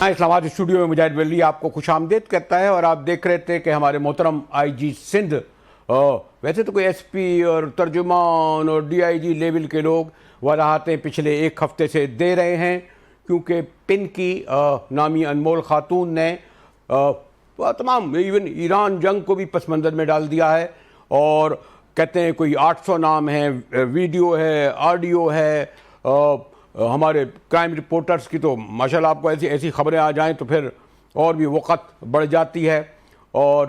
یہاں اسلام آباد اسٹوڈیو میں مجاہد ولی آپ کو خوش آمدید کرتا ہے، اور آپ دیکھ رہے تھے کہ ہمارے محترم آئی جی سندھ، ویسے تو کوئی ایس پی اور ترجمان اور ڈی آئی جی لیول کے لوگ وضاحتیں پچھلے ایک ہفتے سے دے رہے ہیں، کیونکہ پنکی نامی انمول خاتون نے تمام ایون ایران جنگ کو بھی پس منظر میں ڈال دیا ہے، اور کہتے ہیں کوئی 800 نام ہیں، ویڈیو ہے، آڈیو ہے، ہمارے کرائم رپورٹرز کی تو ماشاءاللہ آپ کو ایسی خبریں آ جائیں تو پھر اور بھی وقت بڑھ جاتی ہے۔ اور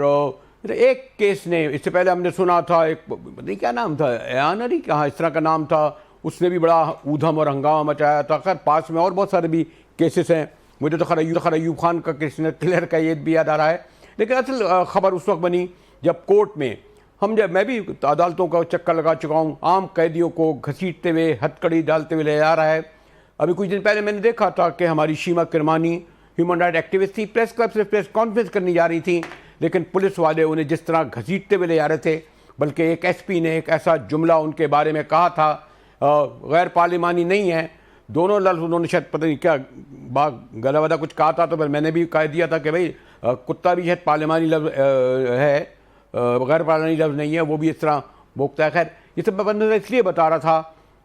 ایک کیس نے، اس سے پہلے ہم نے سنا تھا ایک نہیں کیا نام تھا، ایانری کہاں اس طرح کا نام تھا، اس نے بھی بڑا اودھم اور ہنگامہ مچایا تھا۔ خیر پاس میں اور بہت سارے بھی کیسز ہیں، مجھے تو خیر ایوب خان کا کیس کلیئر کا یہ بھی یاد آ رہا ہے، لیکن اصل خبر اس وقت بنی جب کورٹ میں میں بھی عدالتوں کا چکر لگا چکا ہوں، عام قیدیوں کو گھسیٹتے ہوئے ہتھ کڑی ڈالتے ہوئے لے جا رہا ہے۔ ابھی کچھ دن پہلے میں نے دیکھا تھا کہ ہماری شیما کرمانی ہیومن رائٹ ایکٹیوسٹ تھی، پریس کلب سے پریس کانفرنس کرنی جا رہی تھی، لیکن پولیس والے انہیں جس طرح گھسیٹتے ہوئے لے جا رہے تھے، بلکہ ایک ایس پی نے ایک ایسا جملہ ان کے بارے میں کہا تھا، غیر پارلیمانی نہیں ہے، دونوں لفظ انہوں نے شاید پتہ نہیں کیا گلا ودا کچھ کہا تھا، تو پھر میں نے بھی کہہ دیا تھا کہ بھائی کتا بھی شاید پارلیمانی لفظ ہے، غیر پارلیمانی لفظ نہیں ہے، وہ بھی اس طرح بوکتا ہے۔ خیر یہ سب میں اس لیے بتا رہا تھا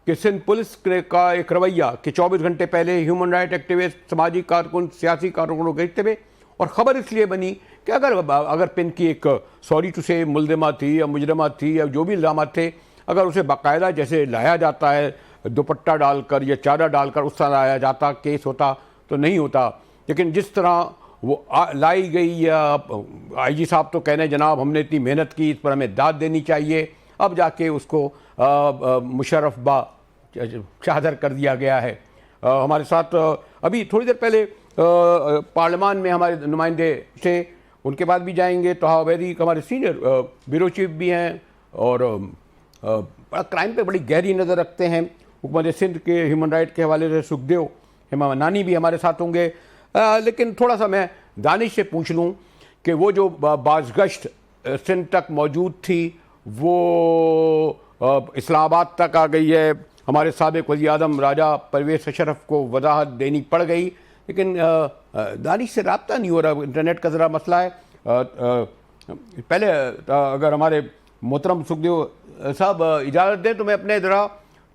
کہ سندھ پولیس کا ایک رویہ کہ 24 گھنٹے پہلے ہیومن رائٹ ایکٹیوسٹ، سماجی کارکن، سیاسی کارکنوں کو گھسیٹتے ہوئے، اور خبر اس لیے بنی کہ اگر پنکی ایک سوری ٹو سے ملزمہ تھی یا مجرمہ تھی یا جو بھی الزامات تھے، اگر اسے باقاعدہ جیسے لایا جاتا ہے دوپٹہ ڈال کر یا چادر ڈال کر اس طرح لایا جاتا، کیس ہوتا تو نہیں ہوتا، لیکن جس طرح وہ لائی گئی، یا آئی جی صاحب تو کہنے جناب ہم نے اتنی محنت کی، اس پر ہمیں داد دینی چاہیے، اب جا کے اس کو مشرف با چادر کر دیا گیا ہے۔ ہمارے ساتھ ابھی تھوڑی دیر پہلے پارلیمان میں ہمارے نمائندے تھے، ان کے بعد بھی جائیں گے، طہا عبیدی ہمارے سینئر بیورو چیف بھی ہیں، اور کرائم پہ بڑی گہری نظر رکھتے ہیں، حکومت سندھ کے ہیومن رائٹ کے حوالے سے سکھدیو ہیما نانی بھی ہمارے ساتھ ہوں گے۔ لیکن تھوڑا سا میں دانش سے پوچھ لوں کہ وہ جو بازگشت سندھ تک موجود تھی وہ اسلام آباد تک آ گئی ہے، ہمارے سابق وزیر اعظم راجہ پرویز اشرف کو وضاحت دینی پڑ گئی، لیکن دانش سے رابطہ نہیں ہو رہا، انٹرنیٹ کا ذرا مسئلہ ہے۔ پہلے اگر ہمارے محترم سکھدیو صاحب اجازت دیں تو میں اپنے ذرا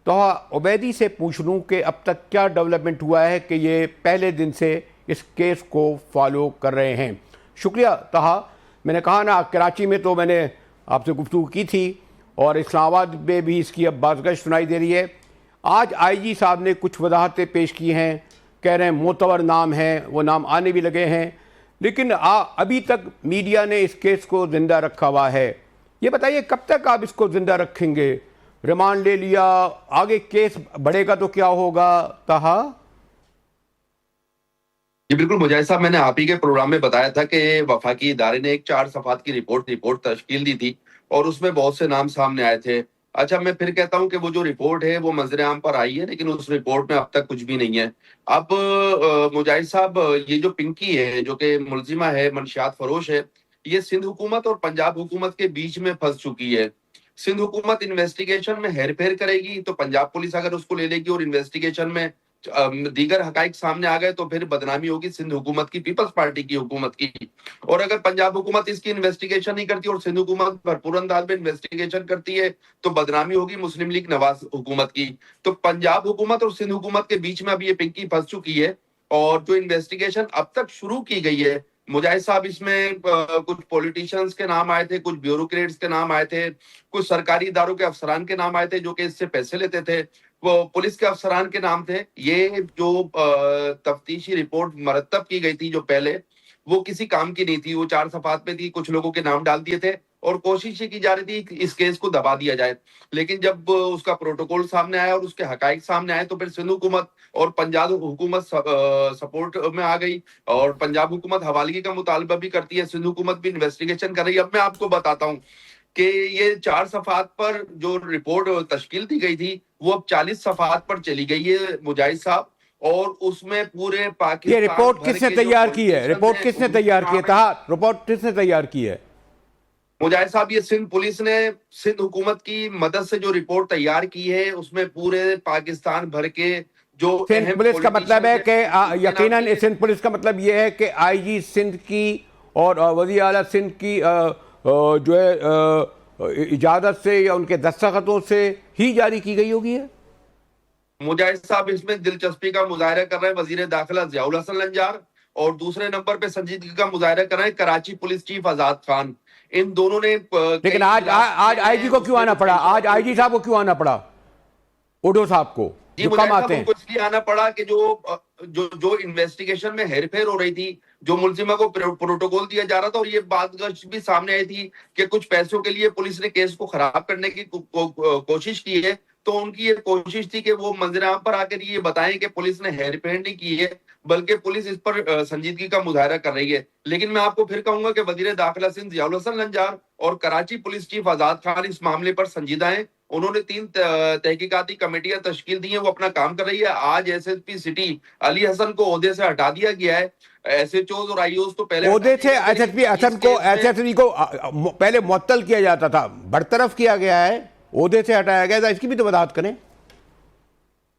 طہا عبیدی سے پوچھ لوں کہ اب تک کیا ڈیولپمنٹ ہوا ہے کہ یہ پہلے دن سے اس کیس کو فالو کر رہے ہیں۔ شکریہ طہا۔ میں نے کہا نا کراچی میں تو میں نے آپ سے گفتگو کی تھی، اور اسلام آباد میں بھی اس کی اب بازگشت سنائی دے رہی ہے۔ آج آئی جی صاحب نے کچھ وضاحتیں پیش کی ہیں، کہہ رہے ہیں معتبر نام ہیں، وہ نام آنے بھی لگے ہیں، لیکن ابھی تک میڈیا نے اس کیس کو زندہ رکھا ہوا ہے۔ یہ بتائیے کب تک آپ اس کو زندہ رکھیں گے؟ ریمانڈ لے لیا، آگے کیس بڑھے گا تو کیا ہوگا طہا؟ جی بالکل مجاہد صاحب، میں نے آپ ہی کے پروگرام میں بتایا تھا کہ وفاقی ادارے نے ایک 4 صفحات کی رپورٹ تشکیل دی تھی، اور اس میں بہت سے نام سامنے آئے تھے۔ اچھا میں پھر کہتا ہوں کہ وہ جو رپورٹ ہے وہ منظر عام پر آئی ہے، لیکن اس رپورٹ میں اب تک کچھ بھی نہیں ہے۔ اب مجاہد صاحب، یہ جو پنکی ہے جو کہ ملزمہ ہے، منشیات فروش ہے، یہ سندھ حکومت اور پنجاب حکومت کے بیچ میں پھنس چکی ہے۔ سندھ حکومت انویسٹیگیشن میں ہیر پھیر کرے گی تو پنجاب پولیس اگر اس کو لے لے گی اور انویسٹیگیشن میں دیگر حقائق سامنے آ گئے تو پھر بدنامی ہوگی سندھ حکومت کی، پیپلز پارٹی کی حکومت کی۔ اور اگر پنجاب حکومت اس کی انویسٹیگیشن نہیں کرتی اور سندھ حکومت بھرپور انداز میں انویسٹیگیشن کرتی ہے تو بدنامی ہوگی مسلم لیگ نواز حکومت کی۔ تو پنجاب حکومت اور سندھ حکومت کے بیچ میں اب یہ پنکی پھنس چکی ہے، اور جو انویسٹیگیشن اب تک شروع کی گئی ہے مجاہد صاحب، اس میں کچھ پولیٹیشینز کے نام آئے تھے، کچھ بیوروکریٹس کے نام آئے تھے، کچھ سرکاری اداروں کے افسران کے نام آئے تھے جو کہ اس سے پیسے لیتے تھے، وہ پولیس کے افسران کے نام تھے۔ یہ جو تفتیشی رپورٹ مرتب کی گئی تھی جو پہلے، وہ کسی کام کی نہیں تھی، وہ 4 صفحات میں تھی، کچھ لوگوں کے نام ڈال دیے تھے اور کوشش یہ کی جا رہی تھی کہ اس کیس کو دبا دیا جائے۔ لیکن جب اس کا پروٹوکول سامنے آیا اور اس کے حقائق سامنے آئے تو پھر سندھ حکومت اور پنجاب حکومت سپورٹ میں آ گئی، اور پنجاب حکومت حوالگی کا مطالبہ بھی کرتی ہے، سندھ حکومت بھی انویسٹیگیشن کر رہی ہے۔ اب میں آپ کو بتاتا ہوں کہ یہ 4 صفحات پر جو رپورٹ تشکیل دی گئی تھی وہ اب 40 صفحات پر چلی گئی ہے مجاہد صاحب، اور اس میں پورے پاکستان یہ رپورٹ کس نے تیار کی ہے؟ رپورٹ کس نے تیار کی ہے طہا؟ رپورٹ کس نے تیار کی ہے؟ مجاہد صاحب، یہ سندھ پولیس نے سندھ حکومت کی مدد سے جو رپورٹ تیار کی ہے اس میں پورے پاکستان بھر کے جو سندھ پولیس کا مطلب ہے کہ یقیناً سندھ پولیس کا مطلب یہ ہے کہ آئی جی سندھ کی اور وزیر اعلیٰ سندھ کی جو ہے اجازت سے یا ان کے دستخطوں سے ہی جاری کی گئی ہوگی ہے؟ مجاہد صاحب اس میں دلچسپی کا مظاہرہ کر رہے ہیں وزیر داخلہ ضیاء الحسن لنجار، اور دوسرے نمبر پہ سنجیدگی کا مظاہرہ کر رہے ہیں کراچی پولیس چیف آزاد خان. ان دونوں نے لیکن آج آئی جی کو کیوں آنا پڑا؟ آج آئی جی صاحب کو کیوں آنا پڑا؟ اوڈو صاحب کو جی جو مجھے کم آتے ہیں. ان کو اس لیے آنا پڑا کہ جو انویسٹیگیشن میں ہیر پھیر ہو رہی تھی، جو ملزمہ کو پروٹوکول دیا جا رہا تھا، اور یہ بات بھی سامنے آئی تھی کہ کچھ پیسوں کے لیے پولیس نے کیس کو خراب کرنے کی کوشش کی ہے. تو ان کی یہ کوشش تھی کہ وہ منظر عام پر آ کر یہ بتائیں کہ پولیس نے ہیر پھیر نہیں کی ہے، بلکہ پولیس اس پر سنجیدگی کا مظاہرہ کر رہی ہے. لیکن میں آپ کو پھر کہوں گا کہ وزیر داخلہ سندھ ضیاء الحسن لنجار اور کراچی پولیس چیف آزاد خان اس معاملے پر سنجیدہ ہیں. انہوں نے 3 تحقیقاتی کمیٹیاں تشکیل دی ہیں، وہ اپنا کام کر رہی ہے. آج ایس ایس پی سٹی علی حسن کو عہدے سے ہٹا دیا گیا ہے. ایس ایچ اوز اور آئی اوز تو پہلے عہدے سے ایس ایس پی حسن کو پہلے معطل کیا جاتا تھا، برطرف کیا گیا ہے، عہدے سے ہٹایا گیا تھا. اس کی بھی تو وضاحت کریں.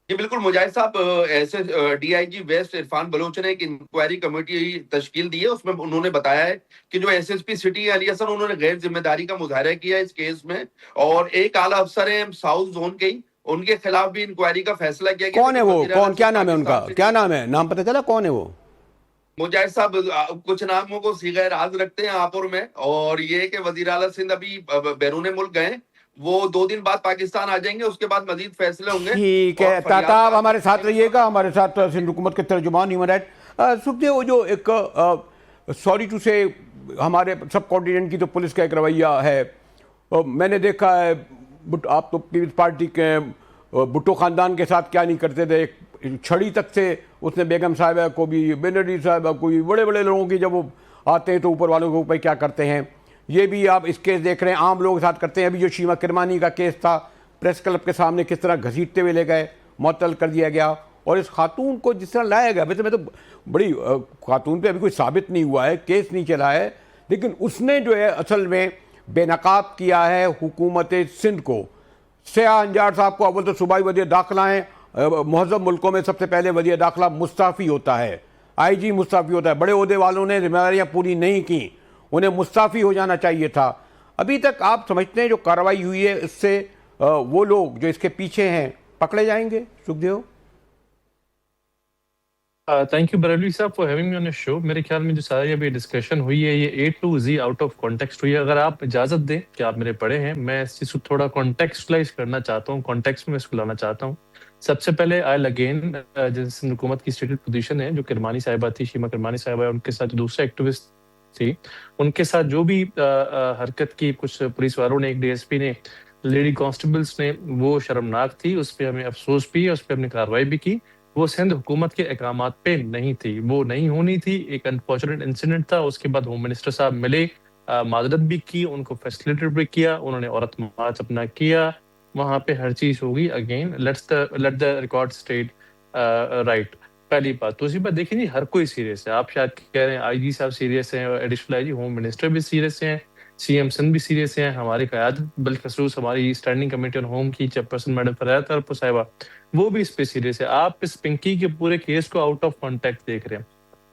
جی بالکل مجاہد صاحب، ایسے D I G west Irfan Baloch نے ایک انکوائری کمیٹی تشکیل دی ہے. اس میں انہوں نے بتایا ہے کہ جو ایس ایس پی سٹی علی حسن، انہوں نے غیر ذمہ داری کا مظاہرہ کیا اس کیس میں، اور ایک اعلیٰ افسر ہیں ساؤتھ زون کے، ان کے خلاف بھی انکوائری کا فیصلہ کیا گیا. کون ہے وہ؟ کیا نام ہے ان کا؟ کیا نام ہے؟ نام پتہ چلا کون ہے وہ؟ مجاہد صاحب کچھ ناموں کو صیغہ راز رکھتے ہیں آپ اور میں، اور یہ کہ وزیر اعلیٰ سندھ ابھی بیرون ملک گئے، وہ 2 دن بعد پاکستان آ جائیں گے، اس کے بعد مزید فیصلے ہوں گے. ٹھیک ہے، تاتا ہمارے ساتھ رہیے گا. ہمارے ساتھ سندھ حکومت کے ترجمان ہیومن رائٹ سکھدیو، وہ جو ایک سوری ٹو سے ہمارے سب کانٹیننٹ کی تو پولیس کا ایک رویہ ہے. میں نے دیکھا ہے، آپ تو پیپلز پارٹی کے بھٹو خاندان کے ساتھ کیا نہیں کرتے تھے. ایک چھڑی تک سے اس نے بیگم صاحبہ کو بھی، بینڈی صاحبہ کو بھی، بڑے بڑے لوگوں کی جب وہ آتے ہیں تو اوپر والوں کے اوپر کیا کرتے ہیں. یہ بھی آپ اس کیس دیکھ رہے ہیں، عام لوگوں کے ساتھ کرتے ہیں. ابھی جو شیما کرمانی کا کیس تھا، پریس کلب کے سامنے کس طرح گھسیٹتے ہوئے لے گئے، معطل کر دیا گیا، اور اس خاتون کو جس طرح لایا گیا. ویسے میں تو بڑی خاتون پہ ابھی کوئی ثابت نہیں ہوا ہے، کیس نہیں چلا ہے، لیکن اس نے جو ہے اصل میں بے نقاب کیا ہے حکومت سندھ کو. سیاح انجار صاحب کو اول تو صوبائی وزیر داخلہ ہیں. مہذب ملکوں میں سب سے پہلے وزیر داخلہ مستعفی ہوتا ہے، آئی جی مستعفی ہوتا ہے. بڑے عہدے والوں نے ذمہ داریاں پوری نہیں کی، انہیں مستعفی ہو جانا چاہیے تھا. ابھی تک آپ سمجھتے ہیں جو کارروائی ہوئی ہے اس سے وہ لوگ جو اس کے پیچھے ہیں پکڑے جائیں گے؟ سکھدیو. تھینک یو بریلوی صاحب فار ہیونگ می آن اے شو. میرے خیال میں جو ساری ابھی ڈسکشن ہوئی ہے یہ A to Z out of context ہوئی ہے. اگر آپ اجازت دیں کہ آپ میرے پڑھے ہیں، میں اس چیز کو تھوڑا کانٹیکسٹلائز کرنا چاہتا ہوں، کانٹیکسٹ میں اس کو لانا چاہتا ہوں. سب سے پہلے آئی اگین جس حکومت کی اسٹیٹڈ پوزیشن ہے، جو کرمانی صاحبہ تھی، شیما کرمانی صاحبہ، ان کے ساتھ دوسرے ایکٹیوسٹ تھی، ان کے ساتھ جو بھی حرکت کی کچھ پولیس والوں نے، ایک ڈی ایس پی نے، لیڈی کانسٹیبلز نے، وہ شرمناک تھی. اس پہ ہمیں افسوس بھی ہے، اس پہ ہم نے کارروائی بھی کی. وہ سندھ حکومت کے احکامات پہ نہیں تھی، وہ نہیں ہونی تھی. ایک انفارچونیٹ انسیڈنٹ تھا. اس کے بعد ہوم منسٹر صاحب ملے، معذرت بھی کی، ان کو فیسیلیٹیٹ بھی کیا، انہوں نے عورت مارچ اپنا کیا، وہاں پہ ہر چیز ہوگی. Again let the record state right. پہلی بات. دوسری بات دیکھیں جی، ہر کوئی سیریس ہے. آپ شاید کہہ رہے ہیں آئی جی صاحب سیریس ہیں، additional I G, home minister بھی سیریس ہیں، سی ایم سندھ بھی سیریس ہیں، ہماری قیادت بالخصوص ہماری اسٹینڈنگ کمیٹی آن ہوم کی چیئرپرسن میڈم فریات طرف صاحبہ، وہ بھی اس پہ سیریس ہے. آپ اس پنکی کے پورے کیس کو آؤٹ آف کانٹیکٹ دیکھ رہے ہیں.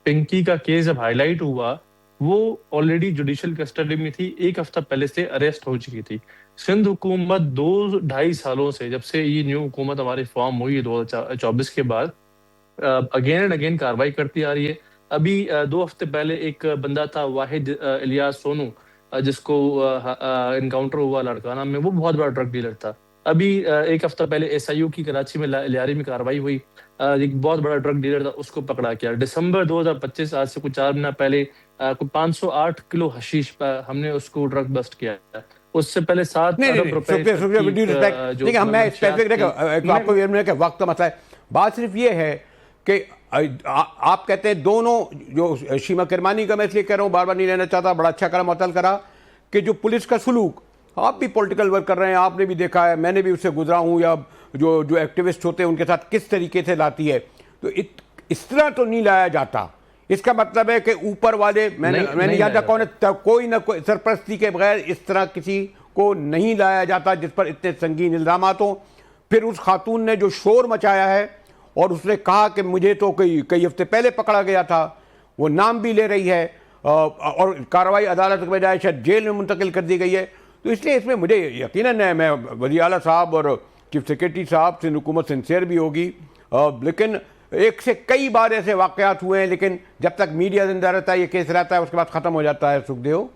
پنکی کا کیس جب ہائی لائٹ ہوا، وہ آلریڈی جوڈیشل کسٹڈی میں تھی، 1 ہفتہ پہلے سے اریسٹ ہو چکی تھی. سندھ حکومت 2-2.5 سالوں سے، جب سے یہ نیو حکومت ہماری فارم ہوئی 2024 کے بعد، اگین اینڈ اگین کاروائی کرتی آ رہی ہے. ابھی 2 ہفتے پہلے ایک بندہ تھا واحد الیاس سونو، جس کو انکاؤنٹر ہوا لاڑکانہ میں، وہ بہت بڑا ڈرگ ڈیلر تھا. ابھی 1 ہفتہ پہلے ایس آئی او کی کراچی میں لیاری میں کاروائی ہوئی، ایک بہت بڑا ڈرگ ڈیلر تھا، اس کو پکڑا کیا. دسمبر 2025، آج سے کچھ 4 مہینہ پہلے، 508 کلو حشیش ہم نے اس کو ڈرگ بسٹ کیا. اس سے پہلے 7 ارب روپے. آپ کو وقت کا مسئلہ ہے. بات صرف یہ ہے کہ آپ کہتے ہیں دونوں، جو شیما کرمانی کا میں اس لیے کہہ رہا ہوں، بار بار نہیں لینا چاہتا، بڑا اچھا کرا، معطل کرا، کہ جو پولیس کا سلوک، آپ بھی پولیٹیکل ورک کر رہے ہیں، آپ نے بھی دیکھا ہے، میں نے بھی اس سے گزرا ہوں، یا جو ایکٹیوسٹ ہوتے ہیں ان کے ساتھ کس طریقے سے لاتی ہے، تو اس طرح تو نہیں لایا جاتا. اس کا مطلب ہے کہ اوپر والے، میں نے یاد رکھا، کوئی نہ کوئی سرپرستی کے بغیر اس طرح کسی کو نہیں لایا جاتا جس پر اتنے سنگین الزامات ہوں. پھر اس خاتون نے جو شور مچایا ہے اور اس نے کہا کہ مجھے تو کئی ہفتے پہلے پکڑا گیا تھا، وہ نام بھی لے رہی ہے اور کارروائی عدالت کے بجائے شاید جیل میں منتقل کر دی گئی ہے. تو اس لیے اس میں مجھے یقیناً ہے، میں وزیر اعلیٰ صاحب اور چیف سیکرٹری صاحب سے حکومت سنسیئر بھی ہوگی، لیکن ایک سے کئی بار ایسے واقعات ہوئے ہیں، لیکن جب تک میڈیا زندہ رہتا ہے یہ کیس رہتا ہے، اس کے بعد ختم ہو جاتا ہے. سکھدیو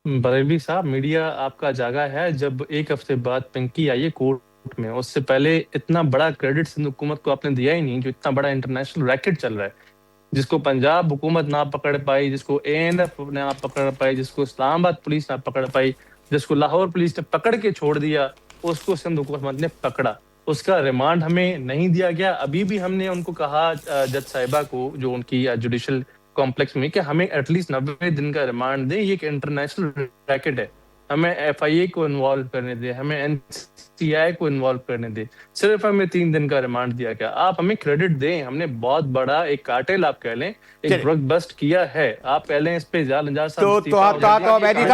بریلوی صاحب، میڈیا آپ کا جاگا ہے. جب ایک ہفتے بعد پنکی آئی ہے کورٹ میں، اس سے پہلے اتنا بڑا کریڈٹ سندھ حکومت کو آپ نے دیا ہی نہیں، جو اتنا بڑا انٹرنیشنل ریکٹ چل رہا ہے، جس کو پنجاب حکومت نہ پکڑ پائی، جس کو ANF نہ پکڑ پائی، جس کو اسلام آباد پولیس نہ پکڑ پائی، جس کو لاہور پولیس نے پکڑ کے چھوڑ دیا، اس کو سندھ حکومت نے پکڑا. اس کا ریمانڈ ہمیں نہیں دیا گیا. ابھی بھی ہم نے ان کو کہا، جج صاحبہ کو جو ان کی جوڈیشل کمپلیکس میں، کہ ہمیں ایٹ لیسٹ 90 دن کا ریمانڈ دیں. یہ ایک انٹرنیشنل ریکٹ ہے، ہمیں FIA کو انوالو کرنے دیں، ہمیں NCI کو انوالو کرنے دیں. صرف ہمیں 3 دن کا ریمانڈ دیا گیا. آپ ہمیں کریڈٹ دیں، ہم نے بہت بڑا ایک کارٹل آپ کہہ لیں، ایک ڈرگ بسٹ کیا ہے. آپ کہہ لیں اس پہ انجاز صاحب میرے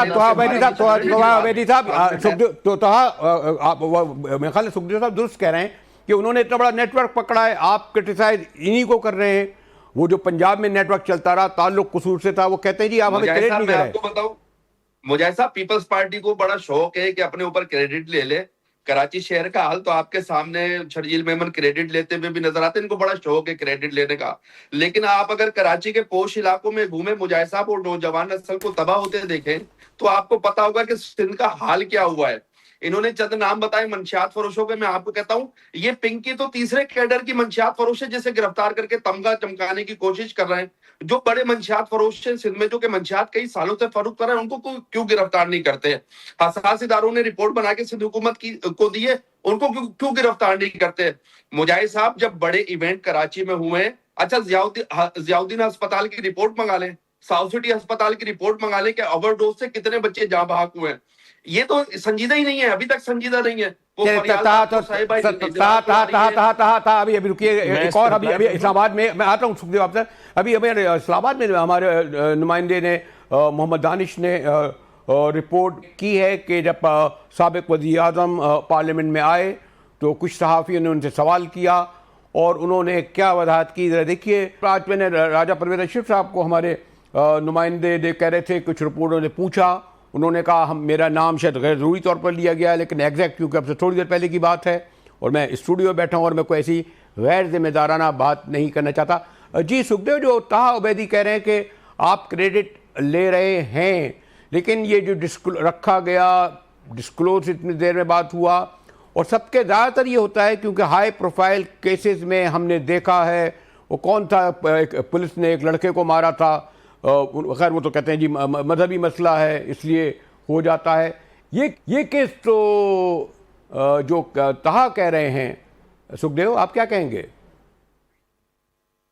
خیال سکھدیو صاحب درست کہہ رہے ہیں کہ انہوں نے اتنا بڑا نیٹ ورک پکڑا ہے. آپ کرٹیسائز انہی کو کر رہے ہیں. وہ جو پنجاب میں نیٹ ورک چلتا رہا، تعلق قصور سے تھا، وہ کہتے ہیں جی آپ ہمیں کریڈٹ نہیں دے رہے. آپ کو بتاؤں، مجھے صاحب پیپلز پارٹی کو بڑا شوق ہے کہ اپنے اوپر کریڈٹ لے لے. کراچی شہر کا حال تو آپ کے سامنے، شرجیل میمن کریڈٹ لیتے ہوئے بھی نظر آتے ہیں، ان کو بڑا شوق ہے کریڈٹ لینے کا. لیکن آپ اگر کراچی کے پوش علاقوں میں گھومیں، مجاہد صاحب، اور نوجوان نسل کو تباہ ہوتے دیکھیں، تو آپ کو پتا ہوگا کہ سندھ کا حال کیا ہوا ہے. انہوں نے چند نام بتائے منشیات فروشوں کے. میں آپ کو کہتا ہوں، یہ پنکی تو تیسرے کیڈر کی منشیات فروش ہے جسے گرفتار کر کے تمغہ چمکانے کی کوشش کر رہے ہیں. جو بڑے منشیات فروش ہیں سندھ میں، جو کہ منشیات کئی سالوں سے فروخت کر رہے ہیں، ان کو کیوں گرفتار نہیں کرتے ہیں؟ حساس اداروں نے رپورٹ بنا کے سندھ حکومت کو دی ہے، ان کو کیوں گرفتار نہیں کرتے؟ مجاہد صاحب، جب بڑے ایونٹ کراچی میں ہوئے ہیں، اچھا ضیاء الدین ہسپتال کی رپورٹ منگا لیں، ساؤتھ سٹی ہسپتال کی رپورٹ منگا لیں کہ اوور ڈوز سے کتنے بچے جاں بحق ہوئے ہیں. یہ تو سنجیدہ ہی نہیں ہے، ابھی تک سنجیدہ نہیں ہے. ابھی رکیے، ایک اور ابھی اسلام آباد میں آتا ہوں سکھدیو آپ سے. ابھی اسلام آباد میں ہمارے نمائندے نے، محمد دانش نے رپورٹ کی ہے کہ جب سابق وزیر اعظم پارلیمنٹ میں آئے تو کچھ صحافیوں نے ان سے سوال کیا اور انہوں نے کیا وضاحت کی، ذرا دیکھیے. آج میں نے راجہ پرویز اشرف صاحب کو، ہمارے نمائندے کہہ رہے تھے، کچھ رپورٹوں نے پوچھا، انہوں نے کہا میرا نام شاید غیر ضروری طور پر لیا گیا ہے، لیکن ایگزیکٹ کیونکہ اب سے تھوڑی دیر پہلے کی بات ہے اور میں اسٹوڈیو میں بیٹھا ہوں اور میں کوئی ایسی غیر ذمہ دارانہ بات نہیں کرنا چاہتا. جی سکھدیو، جو طه عبیدی کہہ رہے ہیں کہ آپ کریڈٹ لے رہے ہیں، لیکن یہ جو رکھا گیا ڈسکلوز اتنی دیر میں بات ہوا، اور سب کے زیادہ تر یہ ہوتا ہے کیونکہ ہائی پروفائل کیسز میں ہم نے دیکھا ہے. وہ کون تھا، پولیس نے ایک لڑکے کو مارا تھا، خیر وہ تو کہتے ہیں جی مذہبی مسئلہ ہے اس لیے ہو جاتا ہے. یہ کیس تو جو طه کہہ رہے ہیں، سکھدیو آپ کیا کہیں گے؟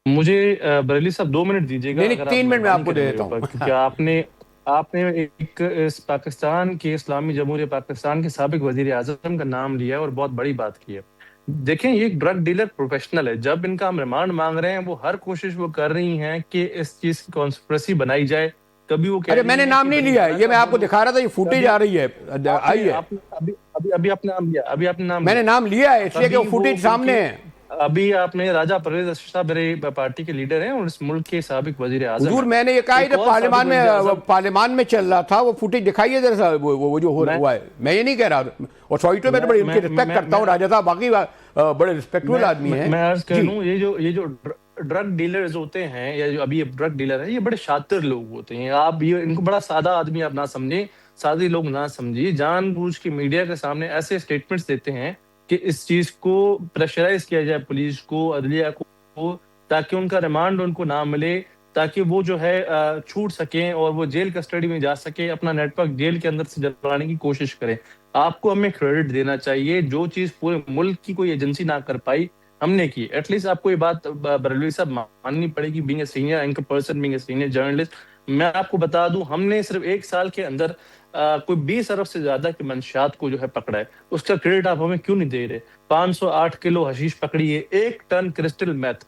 مجھے بریلی صاحب 2 منٹ دیجیے گا. نہیں، 3 منٹ میں آپ کو دے دیتا ہوں. کیونکہ آپ نے ایک پاکستان کے، اسلامی جمہوریہ پاکستان کے سابق وزیر اعظم کا نام لیا اور بہت بڑی بات کی ہے. دیکھیں، یہ ایک ڈرگ ڈیلر پروفیشنل ہے. جب ان کا ہم ریمانڈ مانگ رہے ہیں، وہ ہر کوشش وہ کر رہی ہیں کہ اس چیز کی کانسپریسی بنائی جائے. کبھی وہ ارے میں نے نام نہیں لیا ہے، یہ میں آپ کو دکھا رہا تھا، یہ فوٹیج آ رہی ہے، آئی ہے. ابھی آپ نے نام لیا، ابھی آپ نے نام، میں نے نام لیا ہے اس لیے کہ وہ فوٹیج سامنے ہے. ابھی آپ نے راجہ پرویز اشرف صاحب میرے پارٹی کے لیڈر ہیں اور اس ملک کے سابق وزیر اعظم. حضور میں نے یہ کہا جب پارلیمان میں چل رہا تھا، وہ فوٹیج دکھائیے ذرا سا، وہ جو ہوا ہے. میں یہ نہیں کہہ رہا، اور سوری تو میں تو بڑی ان کی رسپیکٹ کرتا ہوں، راجہ صاحب باقی بڑے رسپیکٹفل آدمی ہیں. میں عرض کر لوں، یہ جو ڈرگ ڈیلرز ہوتے ہیں، یا جو ابھی یہ ڈرگ ڈیلر ہیں، یہ بڑے شاطر لوگ ہوتے ہیں. آپ یہ ان کو بڑا سادہ آدمی آپ نہ سمجھیں، سادی لوگ نہ سمجھیے. جان بوجھ کے میڈیا کے سامنے ایسے اسٹیٹمنٹس دیتے ہیں کہ اس چیز کو پریشرائز کیا جائے پولیس کو، عدلیہ کو، تاکہ ان کا ریمانڈ ان کو نہ ملے، تاکہ وہ جو ہے چھوٹ سکیں اور وہ جیل کسٹڈی میں جا سکے، اپنا نیٹ ورک جیل کے اندر سے جلانے کی کوشش کریں. آپ کو ہمیں کریڈٹ دینا چاہیے. جو چیز پورے ملک کی کوئی ایجنسی نہ کر پائی، ہم نے کی. ایٹ لیسٹ آپ کو یہ بات بریلوی صاحب ماننی پڑے گی، being a senior anchor person, being a senior journalist. میں آپ کو بتا دوں، ہم نے صرف 1 سال کے اندر کوئی 20 ارب سے زیادہ کے منشیات کو جو ہے پکڑا ہے. اس کا کریڈٹ آپ ہمیں کیوں نہیں دے رہے؟ 508 کلو حشیش پکڑی ہے، 1 ٹن کرسٹل میتھ،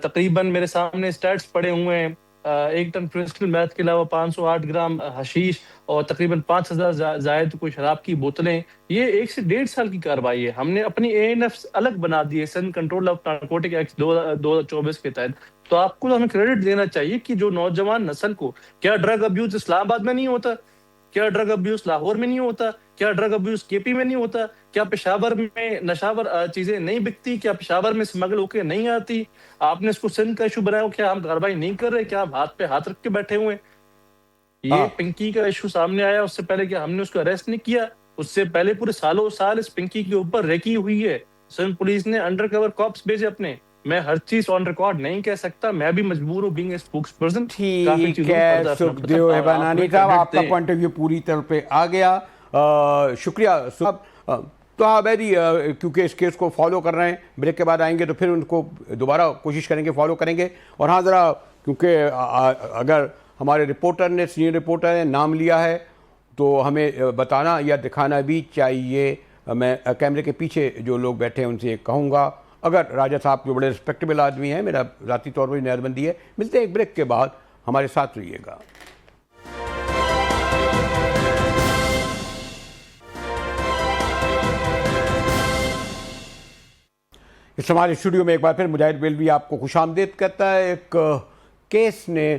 تقریباً میرے سامنے اسٹیٹس پڑے ہوئے ہیں، 1 ٹن کرسٹل میتھ کے علاوہ 508 گرام حشیش اور تقریباً 5000 زائد کوئی شراب کی بوتلیں. یہ 1 سے 1.5 سال کی کارروائی ہے. ہم نے اپنی ANF الگ بنا دی ہے Sindh control of narcotic act 2024 کے تحت. تو آپ کو ہمیں کریڈٹ دینا چاہیے کہ جو نوجوان نسل کو, کیا ڈرگ ابیوز اسلام آباد میں نہیں ہوتا, کیا ڈرگ ابیوز لاہور میں نہیں ہوتا, کیا ڈرگ ابیوز KP میں نہیں ہوتا, کیا پشاور میں نشاور چیزیں نہیں بکتی, کیا پشاور میں اسمگل ہو کے نہیں آتی. آپ نے اس کو سندھ کا ایشو بنایا, کیا ہم کارروائی نہیں کر رہے, کیا ہم ہاتھ پہ ہاتھ رکھ کے بیٹھے ہوئے ہیں. یہ پنکی کا ایشو سامنے آیا, اس سے پہلے کیا ہم نے اس کو اریسٹ نہیں کیا, اس سے پہلے پورے سالوں سال اس پنکی کے اوپر ریکی ہوئی ہے. سندھ پولیس نے انڈر کور کاپس بھیجے اپنے. میں ہر چیز آن ریکارڈ نہیں کہہ سکتا, میں بھی مجبور ہوں بینگ اے اسپوکس پرسن. ٹھیک ہے سکھدیو ہیبانانی صاحب, آپ کا پوائنٹ آف ویو پوری طور پہ آ گیا, شکریہ صاحب. تو ہاں عبیدی, کیونکہ اس کیس کو فالو کر رہے ہیں, بریک کے بعد آئیں گے تو پھر ان کو دوبارہ کوشش کریں گے, فالو کریں گے. اور ہاں ذرا, کیونکہ اگر ہمارے رپورٹر نے, سینئر رپورٹر نے نام لیا ہے تو ہمیں بتانا یا دکھانا بھی چاہیے. میں کیمرے کے پیچھے جو لوگ بیٹھے ہیں ان سے کہوں گا, اگر راجہ صاحب جو بڑے رسپیکٹیبل آدمی ہیں, میرا ذاتی طور پر نیاز بندی ہے. ملتے ہیں ایک بریک کے بعد, ہمارے ساتھ رہیے گا. اس ہمارے اسٹوڈیو میں ایک بار پھر مجاہد بیلوی آپ کو خوش آمدید کہتا ہے. ایک کیس نے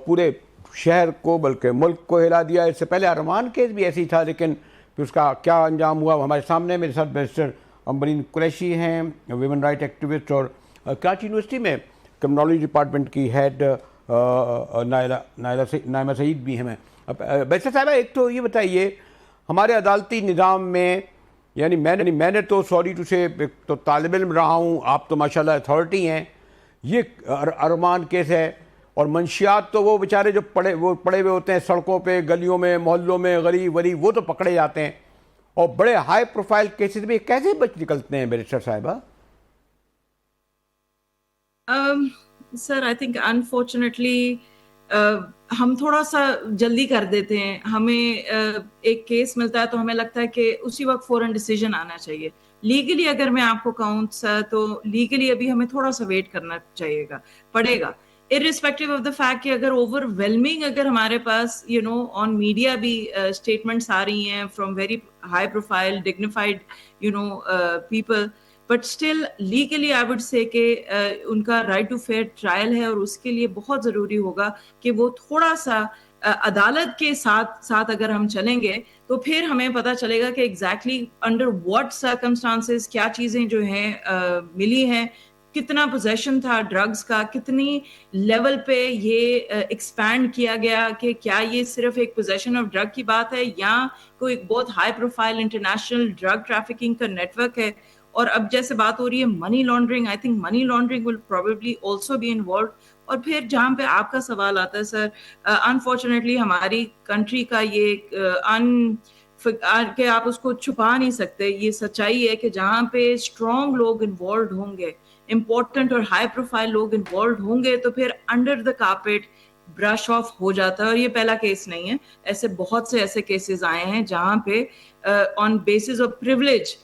پورے شہر کو بلکہ ملک کو ہلا دیا. اس سے پہلے ارمان کیس بھی ایسی تھا, لیکن پھر اس کا کیا انجام ہوا وہ ہمارے سامنے. میرے ساتھ بیرسٹر امبرین قریشی ہیں, ویمن رائٹ ایکٹیوسٹ, اور کراچی یونیورسٹی میں کرمنالوجی ڈپارٹمنٹ کی ہیڈ نائمہ سعید بھی ہیں. بیرسٹر صاحبہ, ایک تو یہ بتائیے, ہمارے عدالتی نظام میں, یعنی میں نے تو سوری ٹو سے تو طالب علم رہا ہوں, آپ تو ماشاءاللہ اتھارٹی ہیں. یہ ارمان کیس ہے, اور منشیات تو وہ بیچارے جو پڑے ہوئے ہوتے ہیں سڑکوں پہ, گلیوں میں, محلوں میں, غریب وہ تو پکڑے جاتے ہیں. اور بڑے ہائی پروفائل کیسز میں کیسے بچ نکلتے ہیں بیرسٹر صاحبہ؟ سر آئی تھنک انفارچونیٹلی ہم تھوڑا سا جلدی کر دیتے ہیں. ہمیں ایک کیس ملتا ہے تو ہمیں لگتا ہے کہ اسی وقت فوراً ڈیسیجن آنا چاہیے. لیگلی اگر میں آپ کو کہوں سر, تو لیگلی ابھی ہمیں تھوڑا سا ویٹ کرنا پڑے گا irrespective of the fact کہ اگر اوور ویلمنگ اگر ہمارے پاس آن میڈیا بھی اسٹیٹمنٹس آ رہی ہیں from very high profile dignified people, but still legally I would say کہ ان کا رائٹ ٹو فیئر ٹرائل ہے, اور اس کے لیے بہت ضروری ہوگا کہ وہ تھوڑا سا عدالت کے ساتھ اگر ہم چلیں گے تو پھر ہمیں پتہ چلے گا کہ ایگزیکٹلی انڈر واٹ سرکمسٹانسز کیا چیزیں جو ہیں ملی ہیں, کتنا پوزیشن تھا ڈرگز کا, کتنی لیول پہ یہ ایکسپینڈ کیا گیا, کہ کیا یہ صرف ایک پوزیشن آف ڈرگ کی بات ہے یا کوئی بہت high profile international drug trafficking کا نیٹ ورک ہے. اور اب جیسے بات ہو رہی ہے money laundering, I think money laundering will probably also be involved. اور پھر جہاں پہ آپ کا سوال آتا ہے سر, انفارچونیٹلی ہماری کنٹری کا یہ کہ آپ اس کو چھپا نہیں سکتے, یہ سچائی ہے کہ جہاں پہ اسٹرانگ لوگ انوالوڈ ہوں گے, امپورٹنٹ اور ہائی پروفائل لوگ انوالوڈ ہوں گے, تو پھر under the carpet brush off ہو جاتا ہے. اور یہ پہلا کیس نہیں ہے, ایسے بہت سے ایسے کیسز آئے ہیں جہاں پہ آن بیسس آف پریولیج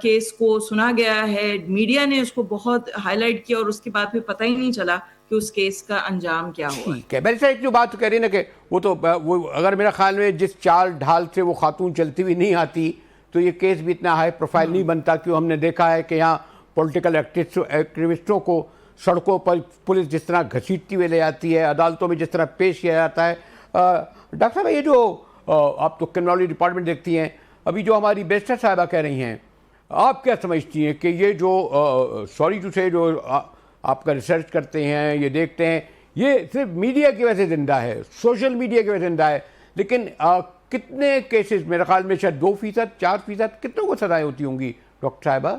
کیس کو سنا گیا ہے, میڈیا نے اس کو بہت ہائی لائٹ کیا, اور اس کے بعد پھر پتہ ہی نہیں چلا کہ اس کیس کا انجام کیا ہوا. ٹھیک ہے, میرے سے ایک جو بات کہہ رہی ہے نا کہ وہ اگر میرا خیال میں جس چال ڈھال سے وہ خاتون چلتی ہوئی نہیں آتی تو یہ کیس بھی اتنا ہائی پروفائل نہیں بنتا. کیوں ہم نے دیکھا ہے کہ یہاں پولیٹیکل ایکٹیوسٹوں کو سڑکوں پر پولیس جس طرح گھسیٹتی ہوئے لے جاتی ہے, عدالتوں میں جس طرح پیش کیا جاتا ہے. ڈاکٹر صاحب, یہ جو آپ تو کرمنالوجی ڈپارٹمنٹ دیکھتی ہیں, ابھی جو ہماری بیرسٹر صاحبہ کہہ رہی ہیں, آپ کیا سمجھتی ہیں کہ یہ جو سوری ٹو سے جو آپ کا ریسرچ کرتے ہیں, یہ دیکھتے ہیں, یہ صرف میڈیا کی وجہ سے زندہ ہے, سوشل میڈیا کی وجہ سے زندہ ہے, لیکن کتنے کیسز, میرے خیال میں شاید 2%, 4%, کتنوں کو سزائیں ہوتی ہوں گی ڈاکٹر صاحبہ؟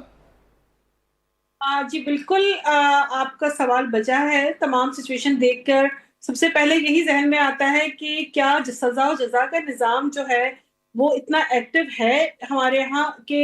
جی بالکل, آپ کا سوال بجا ہے. تمام سچویشن دیکھ کر سب سے پہلے یہی ذہن میں آتا ہے کہ کیا سزا و جزا کا نظام جو ہے وہ اتنا ایکٹیو ہے ہمارے یہاں کہ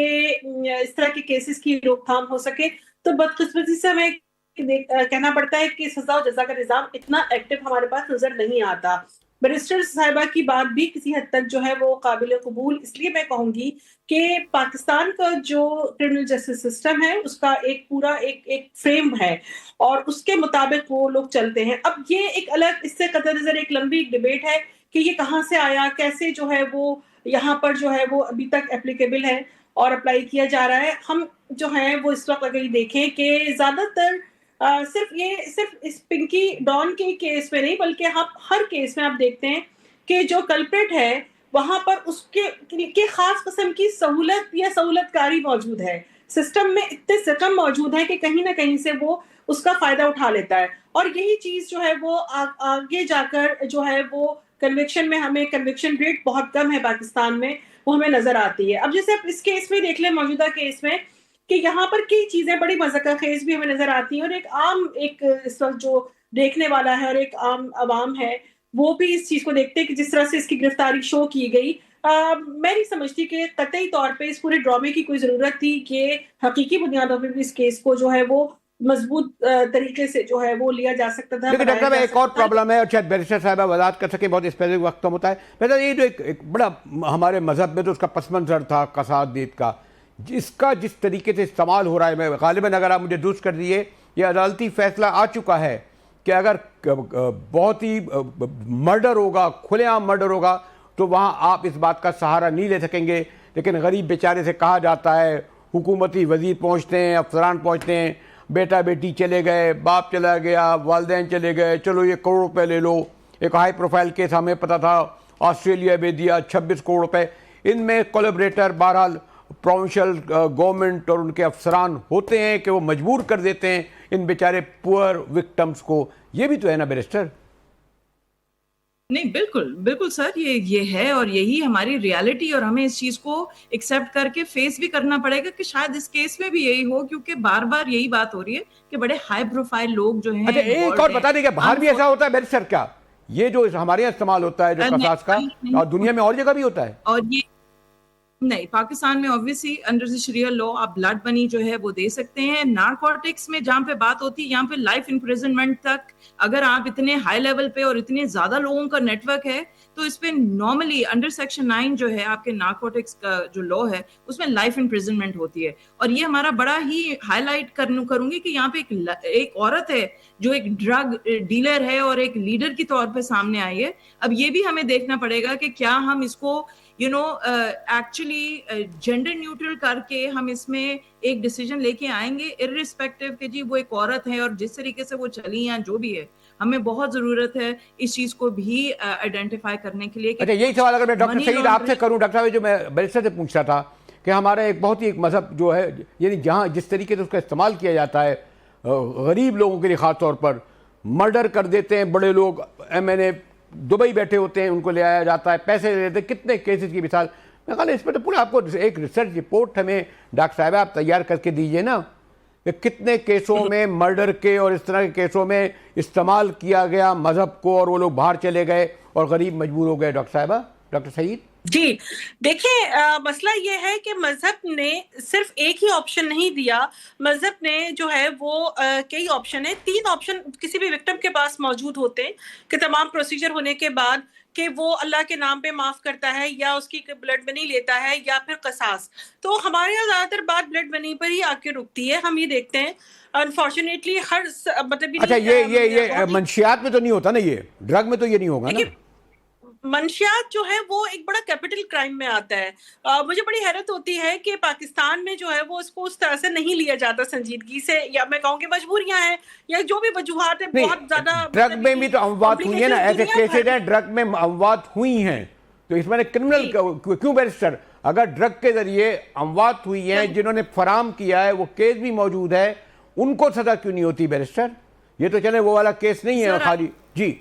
اس طرح کے کیسز کی روک تھام ہو سکے. تو بدقسمتی سے ہمیں کہنا پڑتا ہے کہ سزا و جزا کا نظام اتنا ایکٹیو ہمارے پاس نظر نہیں آتا. بیرسٹر صاحبہ کی بات بھی کسی حد تک جو ہے وہ قابل قبول اس لیے میں کہوں گی کہ پاکستان کا جو کرمنل جسٹس سسٹم ہے اس کا ایک پورا ایک فریم ہے اور اس کے مطابق وہ لوگ چلتے ہیں. اب یہ ایک الگ اس سے قطع نظر ایک لمبی ڈیبیٹ ہے کہ یہ کہاں سے آیا, کیسے جو ہے وہ یہاں پر جو ہے وہ ابھی تک اپلیکیبل ہے اور اپلائی کیا جا رہا ہے. ہم جو ہیں وہ اس وقت اگر دیکھیں کہ زیادہ تر صرف اس پنکی ڈان کے کیس میں نہیں بلکہ ہر کیس میں آپ دیکھتے ہیں کہ جو کلپریٹ ہے وہاں پر اس کے خاص قسم کی سہولت یا سہولت کاری موجود ہے, سسٹم میں اتنے سسٹم موجود ہے کہ کہیں نہ کہیں سے وہ اس کا فائدہ اٹھا لیتا ہے. اور یہی چیز جو ہے وہ آگے جا کر جو ہے وہ کنوکشن میں ہمیں کنوکشن ریٹ بہت کم ہے پاکستان میں, وہ ہمیں نظر آتی ہے. اب جیسے آپ اس کیس میں دیکھ لیں, موجودہ کیس میں کہ یہاں پر کئی چیزیں بڑی مذاکرہ خیز بھی ہمیں نظر آتی ہیں اور ایک اس وقت جو دیکھنے والا ہے اور ایک عام عوام ہے وہ بھی اس چیز کو دیکھتے ہیں کہ جس طرح سے اس کی گرفتاری شو کی گئی. میں نہیں سمجھتی کہ قطعی طور پہ اس پورے ڈرامے کی کوئی ضرورت تھی, کہ حقیقی بنیادوں پہ بھی اس کیس کو جو ہے وہ مضبوط طریقے سے جو ہے وہ لیا جا سکتا تھا. لیکن ڈاکٹر صاحب ایک اور پرابلم ہے اور شاید بیرسٹر صاحبہ وضاحت کر سکیں, بہت اسپیسیفک وقت کم ہوتا ہے. بہتر یہ جو ایک بڑا ہمارے مذہب میں تو اس کا پس منظر تھا کساد دید کا, جس کا جس طریقے سے استعمال ہو رہا ہے, میں غالباً اگر آپ مجھے درست کر دیے, یہ عدالتی فیصلہ آ چکا ہے کہ اگر بہت ہی مرڈر ہوگا, کھلے عام مرڈر ہوگا, تو وہاں آپ اس بات کا سہارا نہیں لے سکیں گے. لیکن غریب بیچارے سے کہا جاتا ہے, حکومتی وزیر پہنچتے ہیں, افسران پہنچتے ہیں, بیٹا بیٹی چلے گئے, باپ چلا گیا, والدین چلے گئے, چلو یہ کروڑ روپے لے لو. ایک ہائی پروفائل کیس ہمیں پتہ تھا, آسٹریلیا میں دیا 26 کروڑ روپے. ان میں کولیبریٹر بہرحال پروونشل گورنمنٹ اور ان کے افسران ہوتے ہیں کہ وہ مجبور کر دیتے ہیں ان بیچارے پور وکٹمز کو. یہ بھی تو ہے نا بیرسٹر؟ نہیں, بالکل سر, یہ ہے اور یہی ہماری ریالٹی, اور ہمیں اس چیز کو ایکسیپٹ کر کے فیس بھی کرنا پڑے گا کہ شاید اس کیس میں بھی یہی ہو, کیونکہ بار بار یہی بات ہو رہی ہے کہ بڑے ہائی پروفائل لوگ جو ہیں. اچھا ایک اور بتا دیں کہ باہر بھی ایسا ہوتا ہے بیرسٹر کیا؟ یہ جو ہمارے یہاں استعمال ہوتا ہے جو قصاص کا, اور دنیا میں اور جگہ بھی ہوتا ہے؟ اور یہ نہیں, پاکستان میں obviously under the Shariah law آپ بلڈ منی جو ہے وہ دے سکتے ہیں. نارکوٹکس میں جہاں پہ بات ہوتی ہے, یہاں پہ لائف امپریزنمنٹ تک, اگر آپ اتنے ہائی لیول پہ اور اتنے زیادہ لوگوں کا نیٹ ورک ہے تو اس پہ نارملی انڈر سیکشن 9 جو ہے آپ کے نارکوٹکس کا جو لا ہے اس میں لائف امپریزنمنٹ ہوتی ہے. اور یہ ہمارا بڑا ہی ہائی لائٹ کروں گی کہ یہاں پہ ایک عورت ہے جو ایک ڈرگ ڈیلر ہے اور ایک لیڈر کی طور پہ سامنے آئی ہے. اب یہ بھی ہمیں دیکھنا پڑے گا کہ کیا ہم اس کو ایکچولی جینڈر نیوٹرل کر کے ہم اس میں ایک ڈیسیجن لے کے آئیں گے, ارریسپیکٹیو کہ جی وہ ایک عورت ہے اور جس طریقے سے وہ چلی یا جو بھی ہے. ہمیں بہت ضرورت ہے اس چیز کو بھی آئیڈینٹیفائی کرنے کے لیے. اچھا یہی سوال اگر میں ڈاکٹر سعید آپ سے کروں, ڈاکٹر صاحب جو میں بیرسٹر سے پوچھ رہا تھا کہ ہمارا ایک بہت ہی ایک مذہب جو ہے, یعنی جہاں جس طریقے سے اس کا استعمال کیا جاتا ہے غریب لوگوں کے لیے, خاص طور پر مرڈر کر دیتے ہیں بڑے لوگ, MNA دبئی بیٹھے ہوتے ہیں, ان کو لے آیا جاتا ہے, پیسے دے دیتے ہیں, کتنے کیسز کی مثال. میں کہا اس پہ تو پورا آپ کو ایک ریسرچ رپورٹ ہمیں ڈاکٹر صاحب آپ تیار کر کے دیجئے نا, کہ کتنے کیسوں میں مرڈر کے اور اس طرح کے کیسوں میں استعمال کیا گیا مذہب کو اور وہ لوگ باہر چلے گئے اور غریب مجبور ہو گئے. ڈاکٹر صاحبہ, ڈاکٹر سعید جی دیکھیں, مسئلہ یہ ہے کہ مذہب نے صرف ایک ہی آپشن نہیں دیا, مذہب نے جو ہے وہ کئی آپشن ہیں, 3 آپشن کسی بھی وکٹم کے پاس موجود ہوتے ہیں کہ تمام پروسیجر ہونے کے بعد کہ وہ اللہ کے نام پہ معاف کرتا ہے یا اس کی بلڈ منی لیتا ہے یا پھر قصاص. تو ہمارے یہاں زیادہ تر بات بلڈ منی پر ہی آ کے رکتی ہے. ہم یہ دیکھتے ہیں انفارچونیٹلی ہر مطلب. اچھا یہ منشیات میں تو نہیں ہوتا نا, یہ ڈرگ میں تو یہ نہیں ہوگا نا؟ منشیات جو ہے وہ ایک بڑا کیپٹل کرائم میں آتا ہے. مجھے بڑی حیرت ہوتی ہے کہ پاکستان میں جو ہے وہ اس کو اس طرح سے نہیں لیا جاتا سنجیدگی سے, یا میں کہوں کہ مجبوریاں ہیں یا جو بھی وجوہات ہیں بہت زیادہ. ڈرگ میں بھی تو اموات ہوئی ہیں نا, ایسے کیسز ہیں ڈرگ میں اموات ہوئی ہیں, تو اس میں کرمنل کیوں بیرسٹر؟ اگر ڈرگ کے ذریعے اموات ہوئی ہیں جنہوں نے فراہم کیا ہے, وہ کیس بھی موجود ہے, ان کو سزا کیوں نہیں ہوتی بیرسٹر؟ یہ تو چلے وہ والا کیس نہیں ہے خالی. جی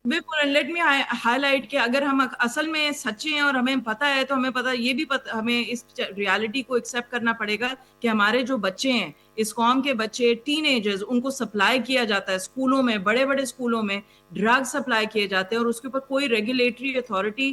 بالکل, لیٹ می ہائی لائٹ کہ اگر ہم اصل میں سچے ہیں اور ہمیں پتہ ہے تو ہمیں پتہ یہ بھی ہمیں اس ریالٹی کو ایکسیپٹ کرنا پڑے گا کہ ہمارے جو بچے ہیں, اس قوم کے بچے, ٹین ایجرز, ان کو سپلائی کیا جاتا ہے اسکولوں میں, بڑے بڑے اسکولوں میں ڈرگ سپلائی کیے جاتے ہیں اور اس کے اوپر کوئی ریگولیٹری اتھارٹی